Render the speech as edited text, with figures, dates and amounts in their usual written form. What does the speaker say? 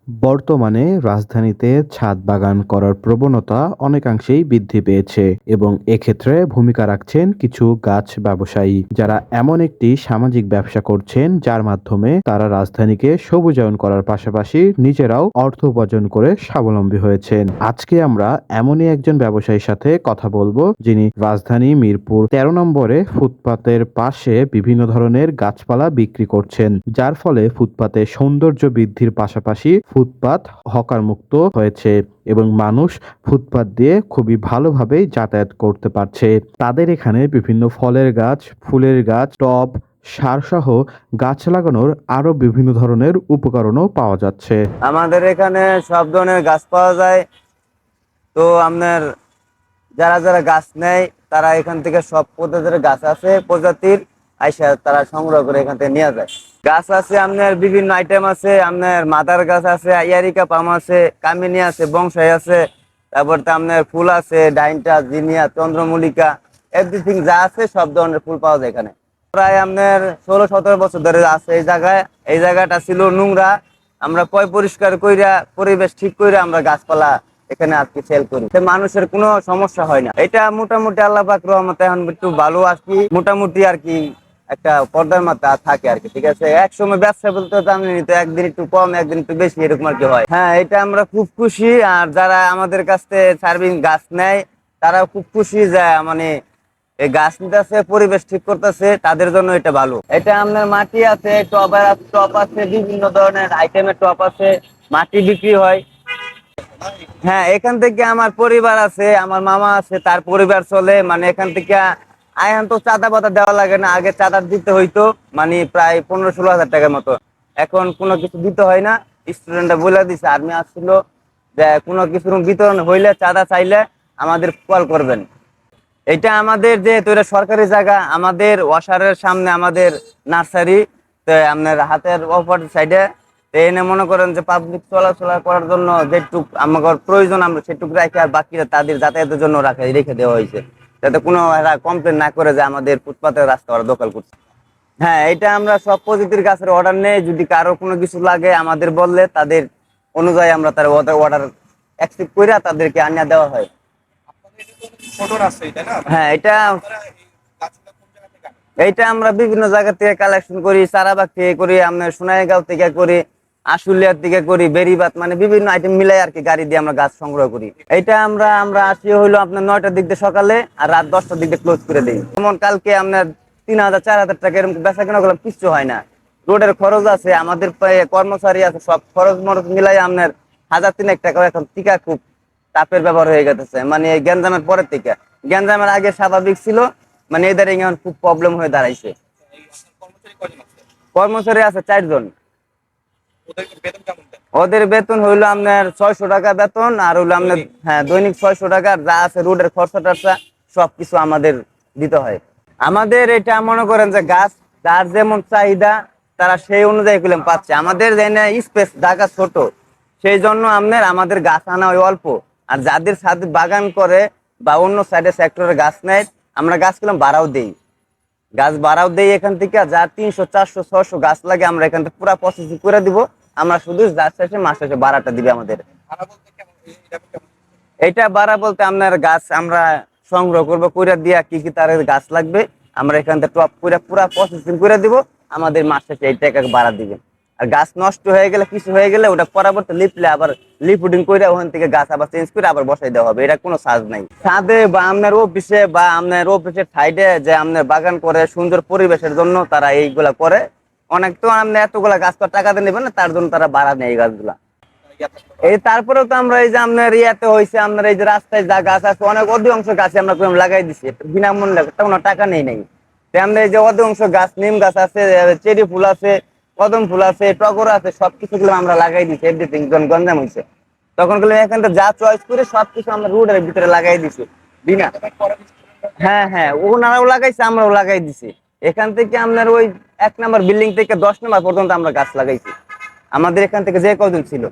বর্তমানে রাজধানীতে ছাদ বাগান করার প্রবণতা অনেকাংশেই বৃদ্ধি পেয়েছে এবং এক্ষেত্রে ভূমিকা রাখছেন কিছু গাছ ব্যবসায়ী যারা এমন একটি সামাজিক ব্যবসা করছেন যার মাধ্যমে তারা রাজধানীকে সবুজায়ন করার পাশাপাশি নিজেরাও অর্থ উপার্জন করে স্বাবলম্বী হয়েছেন। আজকে আমরা এমনই একজন ব্যবসায়ীর সাথে কথা বলবো যিনি রাজধানী মিরপুর ১৩ নম্বরে ফুটপাতের পাশে বিভিন্ন ধরনের গাছপালা বিক্রি করছেন, যার ফলে ফুটপাতে সৌন্দর্য বৃদ্ধির পাশাপাশি ফুটপাত হকার মুক্ত হয়েছে এবং মানুষ ফুটপাত দিয়ে খুবই ভালোভাবেই যাতায়াত করতে পারছে। তাদের এখানে বিভিন্ন ফলের গাছ, ফুলের গাছ, টব, সারসহ গাছ লাগানোর আরো বিভিন্ন ধরনের উপকরণও পাওয়া যাচ্ছে। আমাদের এখানে সব ধরনের গাছ পাওয়া যায়। তো আপনার যারা যারা গাছ নেয় তারা এখান থেকে সব প্রজাতির গাছ আছে, প্রজাতির আইসা তারা সংগ্রহ করে এখান থেকে নিয়ে যায়। গাছ আছে আপনার বিভিন্ন আইটেম আছে, আপনার মাদার গাছ আছে, ইয়ারিকা পাম আছে, কামিনী আছে, বংশাই আছে, তারপর তো আপনার ফুল আছে, ডাইনটা, জিনিয়া, চন্দ্রমল্লিকা, এভরিথিং যা আছে সব ধরনের ফুল পাওয়া যায় এখানে। প্রায় আপনার 16-17 বছর ধরে আছে এই জায়গায়। এই জায়গাটা ছিল নোংরা, আমরা পরিষ্কার কইরা পরিবেশ ঠিক কইরা আমরা গাছপালা এখানে আজকে সেল করি, মানুষের কোনো সমস্যা হয় না। এটা মোটামুটি আল্লাহ পাক রহমতে এখন একটু ভালো আর কি, মোটামুটি আর কি একটা পর্দার মাথা থাকে আর কি। ঠিক আছে, এক সময় ব্যবসা বলতে জানেনি তো, একদিন একটু কম একদিন একটু বেশি এরকম আর কি হয়। হ্যাঁ, এটা আমরা খুব খুশি। আর যারা আমাদের কাছ থেকে সার্ভিস গাছ নেয় তারা খুব খুশি যে মানে এই গাছ নিতেছে, পরিবেশ ঠিক করতেছে, তাদের জন্য এটা ভালো। এটা আপনার মাটি আছে, টপ আছে, বিভিন্ন ধরনের আইটেমের টপ আছে, মাটি বিক্রি হয়। হ্যাঁ, এখান থেকে আমার পরিবার আছে, আমার মামা আছে, তার পরিবার চলে। মানে এখান থেকে আয়ান তো চাঁদা পাতা দেওয়া লাগে না, আগে চাঁদা দিতে হইতো, মানে প্রায় 15-16 হাজার টাকার মতো। এখন কোনো কিছু দিতে হয় না। স্টুডেন্টরা বলে দিছে, আর্মি আসছিল যে কোনো কিছু বিতরণ হইলে চাঁদা চাইলে আমাদের কল করবেন। এটা আমাদের যেহেতু এটা সরকারি জায়গা, আমাদের ওয়াশারের সামনে আমাদের নার্সারি, তো আপনার হাতের অপর সাইডে এনে মনে করেন যে পাবলিক চলাচল করার জন্য যেটুক আমাদের প্রয়োজন আমরা সেটুকু রাখি, আর বাকিরা তাদের যাতায়াতের জন্য রেখে দেওয়া হয়েছে, যাতে কোনো কমপ্লেন না করে যে আমাদের ফুটপাতের রাস্তা ওরা দখল করছে। হ্যাঁ, এটা আমরা সব প্রজাতির গাছের অর্ডার নেই। যদি কারো কোনো কিছু লাগে আমাদের বললে তাদের অনুযায়ী আমরা তার অর্ডার অ্যাকসেপ্ট করে তাদেরকে আনিয়ে দেওয়া হয়। হ্যাঁ, এইটা আমরা বিভিন্ন জায়গা থেকে কালেকশন করি, সারাবাগ থেকে করি, আমরা সোনাইগাঁও থেকে করি, আশুলিয়ার থেকে করি, বেরিবাত, মানে বিভিন্ন আইটেম মিলাই আর কি গাড়ি দিয়ে আমরা গাছ সংগ্রহ করি। এটা আমরা আসি হইলো আপনার 9টার দিক দিয়ে সকালে, আর রাত 10টার দিক দিয়ে ক্লোজ করে দিই। যেমন কালকে আপনার 3000-4000 টাকা এরকম বেচা কেনা করলাম, কিচ্ছু হয় না। রোডের খরচ আছে, আমাদের কর্মচারী আছে, সব খরচ মরচ মিলাই আপনার 1000-3000 টাকা এখন টিকা খুব চাপের ব্যবহার হয়ে গেছে। মানে এই গ্যাঞ্জামের পরের থেকে, গ্যাঞ্জামের আগে স্বাভাবিক ছিল, মানে এদের এখন খুব প্রবলেম হয়ে দাঁড়াইছে। কর্মচারী আছে 4 জন। ওদের বেতন হইলো আপনার 600 টাকা বেতন, আর হইলো আপনার হ্যাঁ দৈনিক 600 টাকা। যা আছে রোডের খরচা টরচা সবকিছু আমাদের দিতে হয়। আমাদের এটা মনে করেন যে গাছ যার যেমন চাহিদা তারা সেই অনুযায়ী কলম পাচ্ছে। আমাদের স্পেস জায়গা ছোট, সেই জন্য আমাদের গাছ আনা হয় অল্প। আর যাদের সাথে বাগান করে বা অন্য সাইডে সেক্টরে গাছ নেয়, আমরা গাছ কলম বাড়াও দেই এখান থেকে। যা 300-400-600 গাছ লাগে আমরা এখান থেকে পুরো প্রসেসিং করে দিব। আমরা শুধু গাছ শেষে মাস শেষে ভাড়াটা দিবে আমাদের। এটা ভাড়া বলতে আপনার গাছ আমরা সংগ্রহ করবো, করে দিয়া কি কি তার গাছ লাগবে আমরা এখান থেকে টপ করে পুরো প্রসেসিং করে দিব, আমাদের মাস শেষে এই টাকা ভাড়া দিবেন। আর গাছ নষ্ট হয়ে গেলে, কিছু হয়ে গেলে ওটা পরবর্তী লিপলে আবার লিফুডিং করে ওখান থেকে গাছ আবার চেঞ্জ করে আবার বসাই দেওয়া হবে। এটা কোনো চার্জ নাই। ছাদে বা আপনার অফিসে বা আপনার অফিসের সাইডে যে আপনার বাগান করে সুন্দর পরিবেশের জন্য তারা এইগুলা করে। অনেক তো আপনি এতগুলা গাছ তো টাকা দিয়ে নেবেন না, তার জন্য তারা ভাড়া নেয় এই গাছগুলা। এই তারপরেও তো আমরা এই যে আপনার ইয়াতে হয়েছে, আপনার এই যে রাস্তায় যা গাছ আছে অনেক অধিকাংশ গাছে আমরা লাগাই দিচ্ছি বিনামূল্যে, কোনো টাকা নেই নাই। আমরা এই যে অধিকাংশ গাছ, নিম গাছ আছে, চেরি ফুল আছে, কদম ফুল আছে, টগর আছে, সবকিছু গুলো আমরা লাগাই দিচ্ছি। এভরিথিং গঞ্জাম হয়েছে তখন গুলো এখান থেকে যা চয়েস করে সবকিছু আমরা রোডের ভিতরে লাগাই দিছি বিনা। হ্যাঁ, ওনারাও লাগাইছে, আমরাও লাগাই দিছি। এখান থেকে আপনার ওই 1 নম্বর বিল্ডিং থেকে 10 নম্বর পর্যন্ত আমরা গাছ লাগাইছি, আমাদের এখান থেকে যে কজন ছিল।